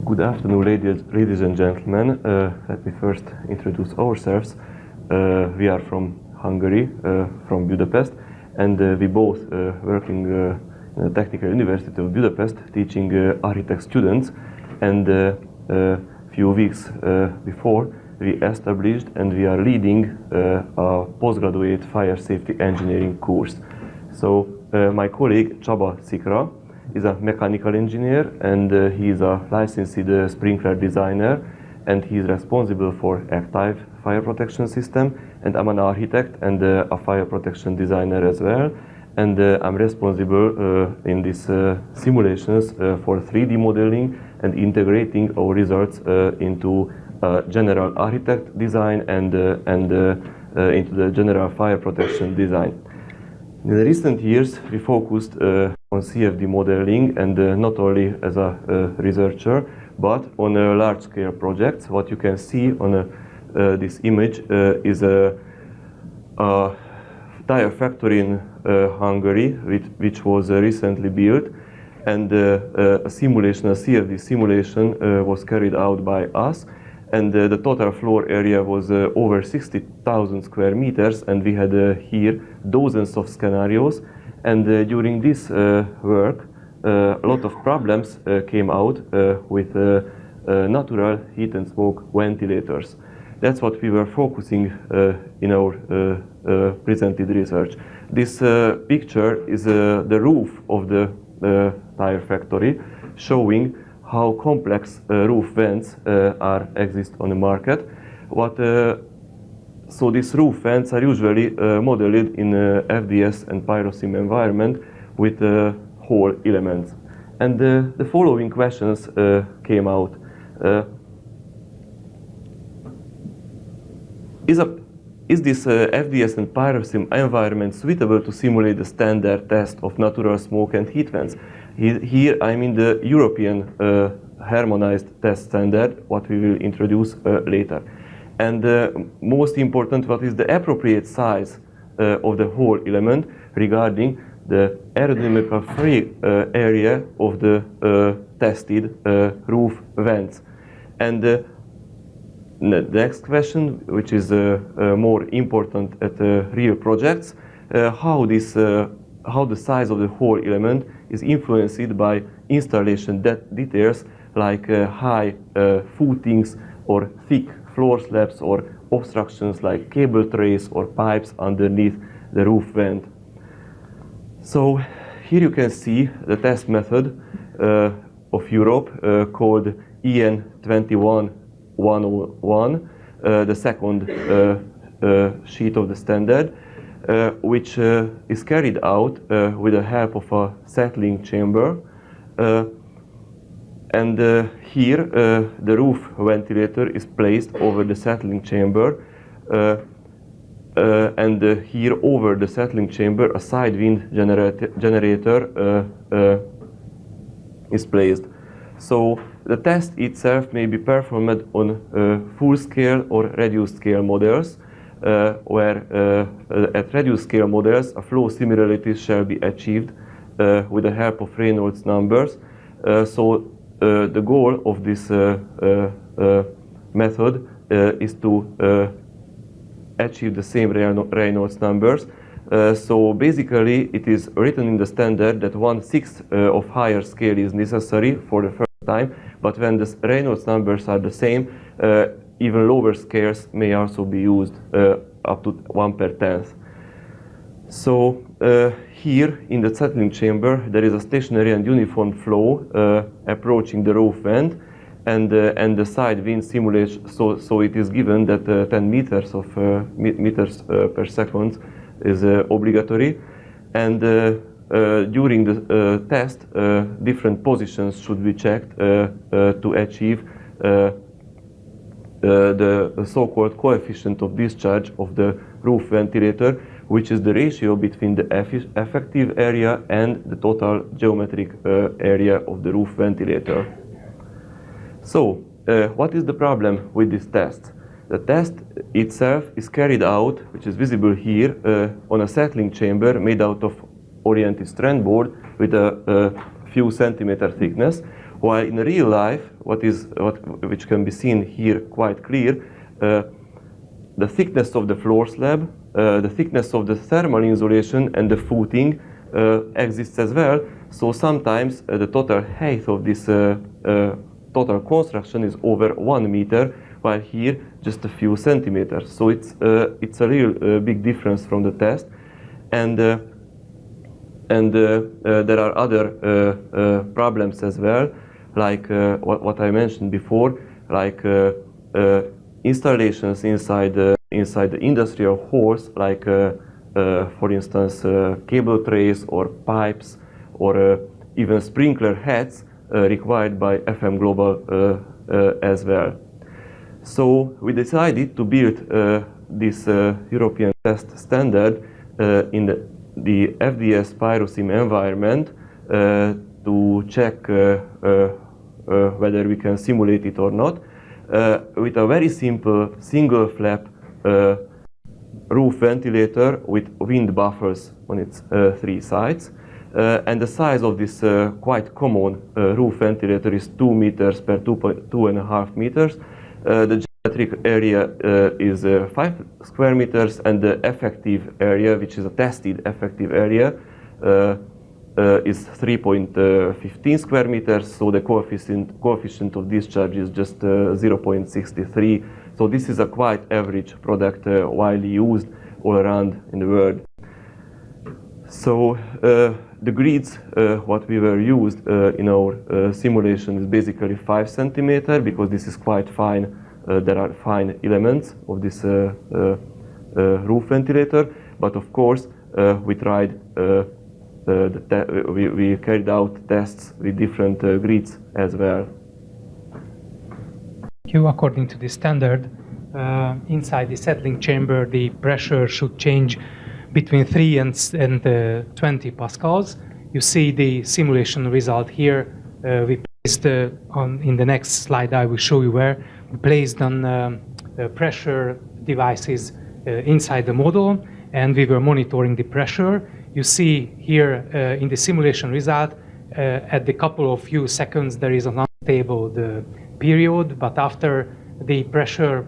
Good afternoon, ladies and gentlemen. Let me first introduce ourselves. We are from Hungary, from Budapest, and we both working in the Technical University of Budapest, teaching architect students. And a few weeks before, we established and we are leading a postgraduate fire safety engineering course. So my colleague Csaba Szikra is a mechanical engineer, and he is a licensed sprinkler designer, and he is responsible for active fire protection system. And I'm an architect and a fire protection designer as well. And I'm responsible in these simulations for 3D modeling and integrating our results into general architect design and into the general fire protection design. In the recent years, we focused on CFD modeling, and not only as a researcher, but on large-scale projects. What you can see on this image is a tire factory in Hungary, which was recently built, and a simulation, a CFD simulation, was carried out by us. And the total floor area was over 60,000 square meters, and we had here dozens of scenarios. And during this work, a lot of problems came out with natural heat and smoke ventilators. That's what we were focusing in our presented research. This picture is the roof of the tire factory, showing how complex roof vents exist on the market. So these roof vents are usually modeled in FDS and pyrosim environment with hole elements. And the following questions came out. Is this FDS and pyrosim environment suitable to simulate the standard test of natural smoke and heat vents? Here I mean the European harmonized test standard, what we will introduce later. And most important, what is the appropriate size of the whole element regarding the aerodynamical free area of the tested roof vents. And the next question, which is more important at real projects, how the size of the whole element is influenced by installation details like high footings or thick floor slabs or obstructions like cable trays or pipes underneath the roof vent. So here you can see the test method of Europe called EN 21101, the second sheet of the standard, which is carried out with the help of a settling chamber. And here the roof ventilator is placed over the settling chamber, and here over the settling chamber a side wind generator is placed. So the test itself may be performed on full-scale or reduced-scale models, where at reduced-scale models a flow similarity shall be achieved with the help of Reynolds numbers. So the goal of this method is to achieve the same Reynolds numbers. So basically it is written in the standard that 1/6 of higher scale is necessary for the first time, but when the Reynolds numbers are the same, even lower scales may also be used, up to 1/10. So here in the settling chamber there is a stationary and uniform flow approaching the roof vent, and the side wind simulation. So it is given that 10 meters per second is obligatory, and during the test different positions should be checked to achieve the so-called coefficient of discharge of the roof ventilator, which is the ratio between the effective area and the total geometric area of the roof ventilator. So, what is the problem with this test? The test itself is carried out, which is visible here, on a settling chamber made out of oriented strand board with a few centimeter thickness, While in real life, which can be seen here quite clear, the thickness of the floor slab, the thickness of the thermal insulation and the footing exists as well. So sometimes the total height of this total construction is over 1 meter, while here just a few centimeters. So it's a real big difference from the test, and there are other problems as well, like what I mentioned before, like installations inside the industrial halls, like for instance cable trays or pipes or even sprinkler heads required by FM Global as well. So we decided to build this European test standard in the FDS PyroSim environment to check whether we can simulate it or not, with a very simple single flap roof ventilator with wind buffers on its 3 sides. And the size of this quite common roof ventilator is 2 meters per 2.5 meters. The geometric area is 5 square meters, and the effective area, which is a tested effective area, is 3.15 square meters. So the coefficient of discharge is just 0.63. So this is a quite average product widely used all around in the world. So the grids, what we were used in our simulation is basically 5 centimeter, because this is quite fine. There are fine elements of this roof ventilator, but of course we tried, we carried out tests with different grids as well. According to the standard, inside the settling chamber, the pressure should change between 3 and 20 pascals. You see the simulation result here. We placed in the next slide, I will show you where we placed on pressure devices inside the model, and we were monitoring the pressure. You see here in the simulation result, at the couple of few seconds there is an unstable period, but after the pressure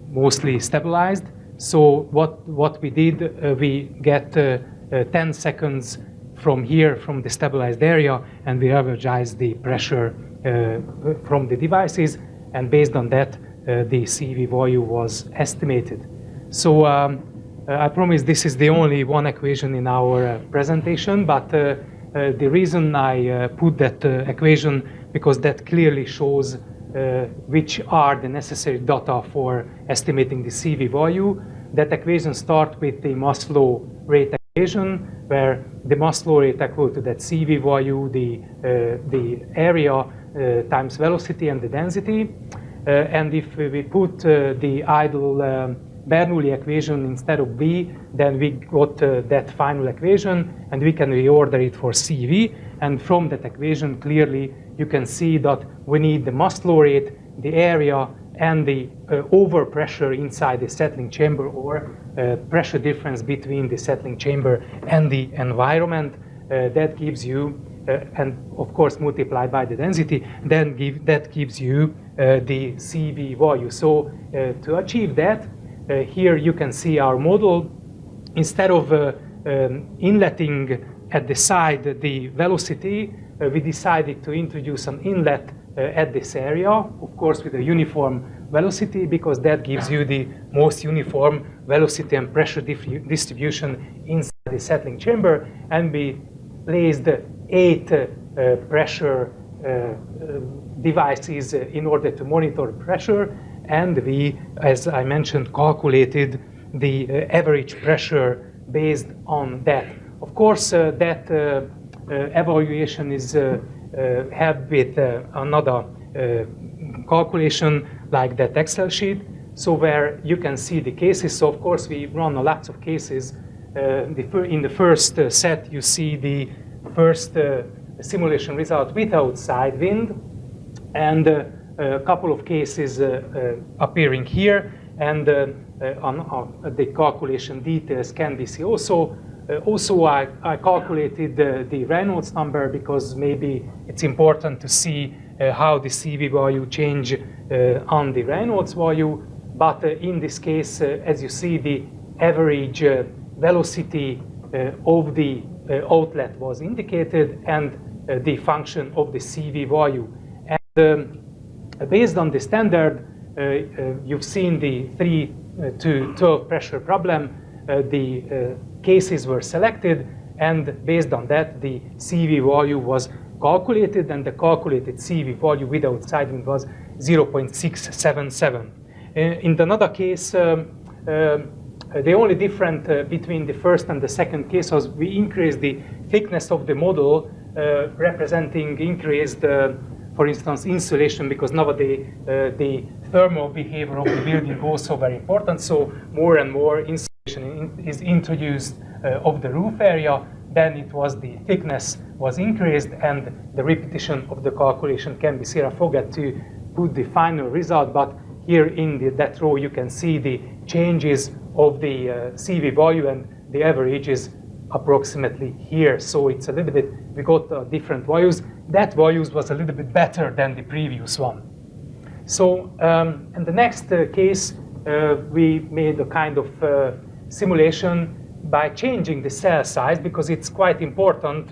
mostly stabilized. So what we did, we get 10 seconds from here, from the stabilized area, and we averaged the pressure from the devices, and based on that, the CV value was estimated. So I promise this is the only one equation in our presentation, but the reason I put that equation, because that clearly shows which are the necessary data for estimating the CV value. That equation starts with the mass flow rate equation, where the mass flow rate equal to that CV value, the area times velocity and the density. And if we put the idle Bernoulli equation instead of V, then we got that final equation, and we can reorder it for CV. And from that equation, clearly you can see that we need the mass flow rate, the area, and the overpressure inside the settling chamber, or pressure difference between the settling chamber and the environment. That gives you, and of course multiplied by the density, then that gives you the CV value. So to achieve that, here you can see our model. Instead of inletting at the side the velocity, we decided to introduce an inlet at this area, of course with a uniform velocity, because that gives you the most uniform velocity and pressure distribution inside the settling chamber. And we placed 8 pressure devices in order to monitor pressure, and we, as I mentioned, calculated the average pressure based on that. Of course, that evaluation is helped with another calculation like that Excel sheet, so where you can see the cases. So of course we run lots of cases. In the first set you see the first simulation result without side wind, and a couple of cases appearing here, and the calculation details can be seen. Also, I calculated the Reynolds number, because maybe it's important to see how the CV value change on the Reynolds value. But in this case, as you see, the average velocity of the outlet was indicated and the function of the CV value. And based on the standard, you've seen the 3 to 12 pressure problem. The cases were selected, and based on that, the CV value was calculated, and the calculated CV value without sidewind was 0.677. In another case, the only difference between the first and the second case was we increased the thickness of the model, representing increased, for instance, insulation, because nowadays the thermal behavior of the building also very important. So more and more insulation is introduced of the roof area. Then it was the thickness was increased, and the repetition of the calculation can be seen. I forgot to put the final result, but here in that row you can see the changes of the CV value, and the average is approximately here. So it's a little bit, we got different values. That values was a little bit better than the previous one. So in the next case, we made a kind of simulation by changing the cell size, because it's quite important,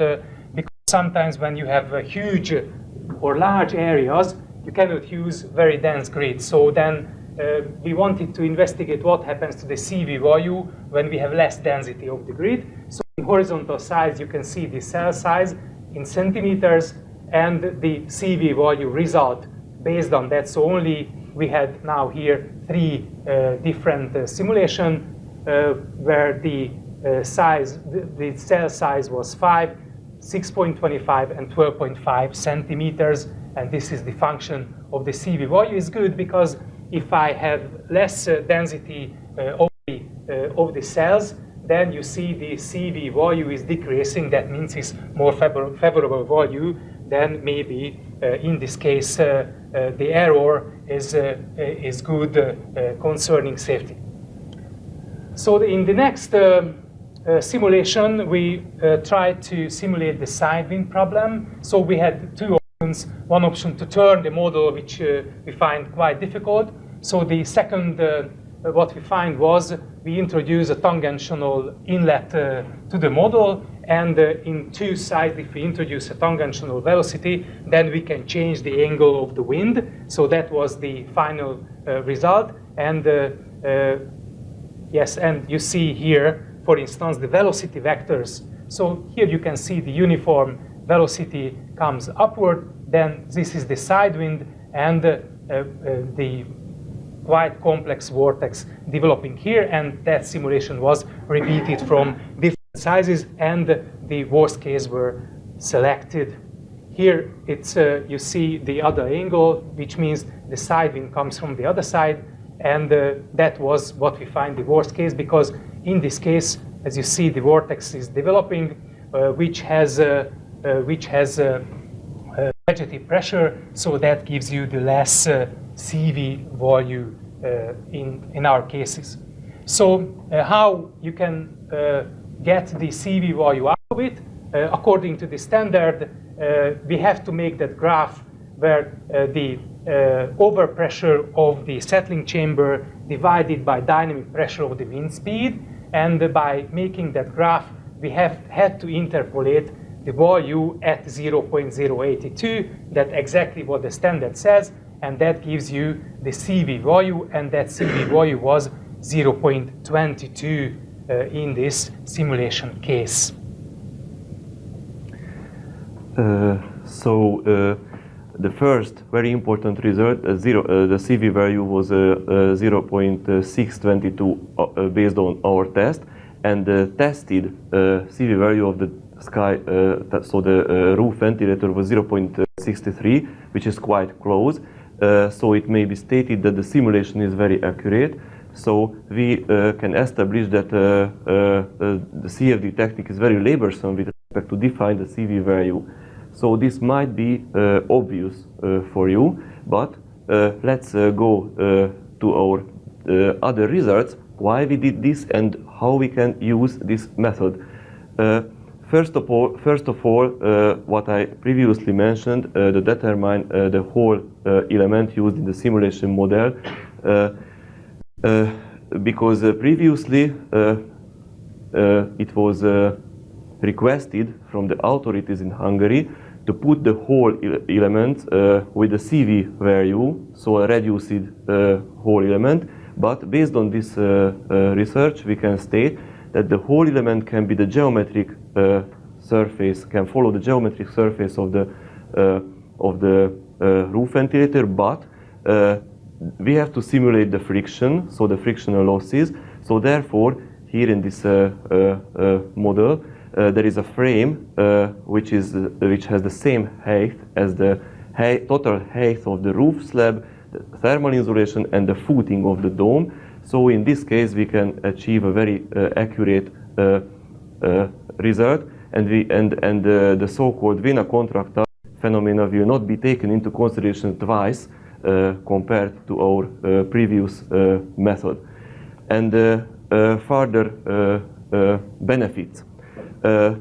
because sometimes when you have huge or large areas, you cannot use very dense grids. So then we wanted to investigate what happens to the CV value when we have less density of the grid. So in horizontal size, you can see the cell size in centimeters and the CV value result based on that. So only we had now here 3 different simulations where the size, the cell size was 5, 6.25, and 12.5 centimeters. And this is the function of the CV value. Is good because if I have less density of the cells, then you see the CV value is decreasing. That means it's more favorable value. Then maybe in this case the error is good concerning safety. So in the next simulation, we tried to simulate the sidewind problem. So we had 2 options. One option to turn the model, which we find quite difficult. So the second, what we find was we introduce a tangential inlet to the model, and in 2 sides, if we introduce a tangential velocity, then we can change the angle of the wind. So that was the final result. And yes, and you see here, for instance, the velocity vectors. So here you can see the uniform velocity comes upward. Then this is the side wind, and the quite complex vortex developing here, and that simulation was repeated from different sizes, and the worst case were selected. Here it's you see the other angle, which means the side wind comes from the other side, and that was what we find the worst case, because in this case, as you see, the vortex is developing, which has vegetative pressure, so that gives you the less CV value in our cases. So how you can get the CV value out of it? According to the standard, we have to make that graph where the overpressure of the settling chamber divided by dynamic pressure of the wind speed, and by making that graph, we have had to interpolate the value at 0.082. That's exactly what the standard says, and that gives you the CV value, and that CV value was 0.22 in this simulation case. The first very important result, the CV value was 0.622 based on our test, and the tested CV value of the sky, so the roof ventilator was 0.63, which is quite close. So it may be stated that the simulation is very accurate. So we can establish that the CFD technique is very laborsome with respect to define the CV value. So this might be obvious for you, but let's go to our other results, why we did this and how we can use this method. first of all, what I previously mentioned, to determine the whole element used in the simulation model, because previously it was requested from the authorities in Hungary to put the whole element with a CV value, so a reduced whole element. But based on this research, we can state that the whole element can be the geometric surface, can follow the geometric surface of the roof ventilator, but we have to simulate the friction, so the frictional losses. So therefore, here in this model, there is a frame which has the same height as the total height of the roof slab, the thermal insulation, and the footing of the dome. So in this case, we can achieve a very accurate result, and the so-called vena contracta phenomena will not be taken into consideration twice compared to our previous method. And further benefits.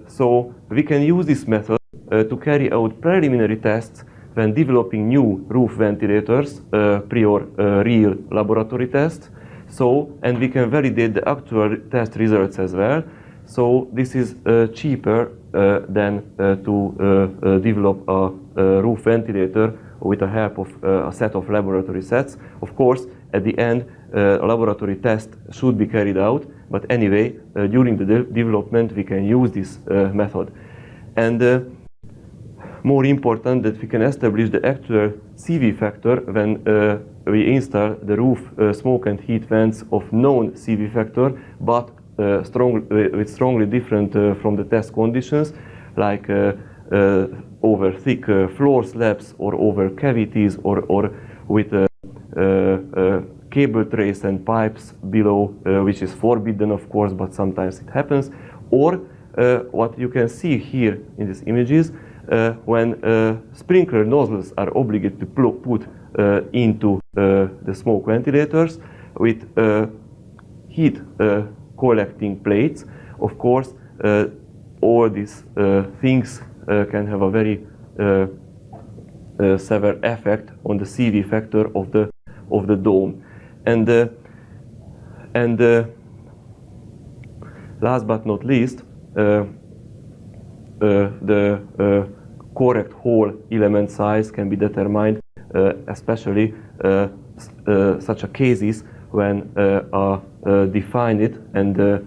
So we can use this method to carry out preliminary tests when developing new roof ventilators prior real laboratory tests. So, and we can validate the actual test results as well. So this is cheaper than to develop a roof ventilator with the help of a set of laboratory sets. Of course, at the end, a laboratory test should be carried out, but anyway, during the development, we can use this method. And more important, that we can establish the actual CV factor when we install the roof smoke and heat vents of known CV factor, but strongly different from the test conditions, like over thick floor slabs or over cavities, or with cable trays and pipes below, which is forbidden, of course, but sometimes it happens. Or what you can see here in these images, when sprinkler nozzles are obligated to put into the smoke ventilators with heat collecting plates. Of course, all these things can have a very severe effect on the CV factor of the dome. And last but not least, the correct hole element size can be determined, especially such a cases when a defined and a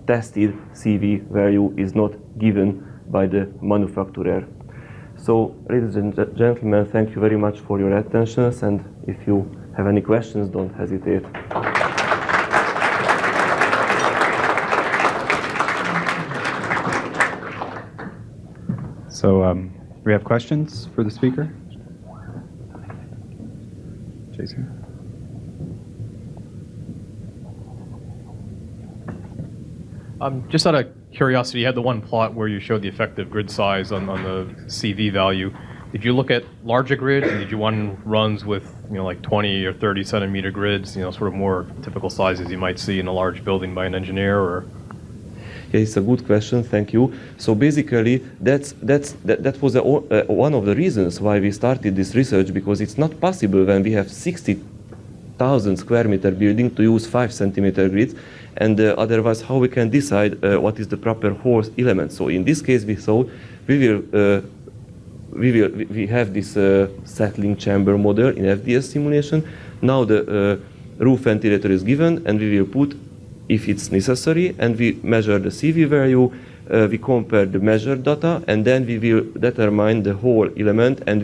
tested CV value is not given by the manufacturer. So, ladies and gentlemen, thank you very much for your attention, and if you have any questions, don't hesitate. So, we have questions for the speaker? Jason? Just out of curiosity, you had the one plot where you showed the effective grid size on the CV value. Did you look at larger grids, and did you run runs with, like 20 or 30 centimeter grids, sort of more typical sizes you might see in a large building by an engineer, or? Yeah, it's a good question. Thank you. So basically, that was one of the reasons why we started this research, because it's not possible when we have 60,000 square meter building to use 5 centimeter grids, and otherwise, how we can decide what is the proper hole element. So in this case, we thought we have this settling chamber model in FDS simulation. Now the roof ventilator is given, and we will put, if it's necessary, and we measure the CV value, we compare the measured data, and then we will determine the whole element, and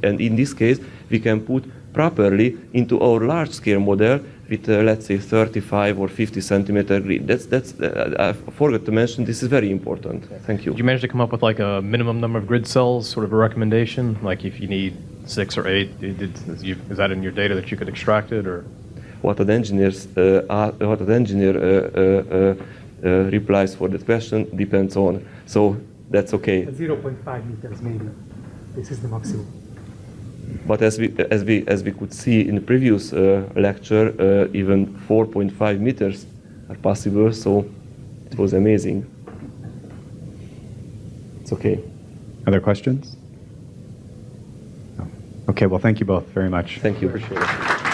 and in this case, we can put properly into our large-scale model with, let's say, 35 or 50 centimeter grid. I forgot to mention, this is very important. Thank you. Did you manage to come up with like a minimum number of grid cells, sort of a recommendation? Like if you need 6 or 8, is that in your data that you could extract it, or? What an engineer replies for that question depends on. So that's okay. 0.5 meters maybe. This is the maximum. But as we could see in the previous lecture, even 4.5 meters are possible. So it was amazing. it's okay. Other questions? No. Okay, well, thank you both very much. Thank you. Appreciate it.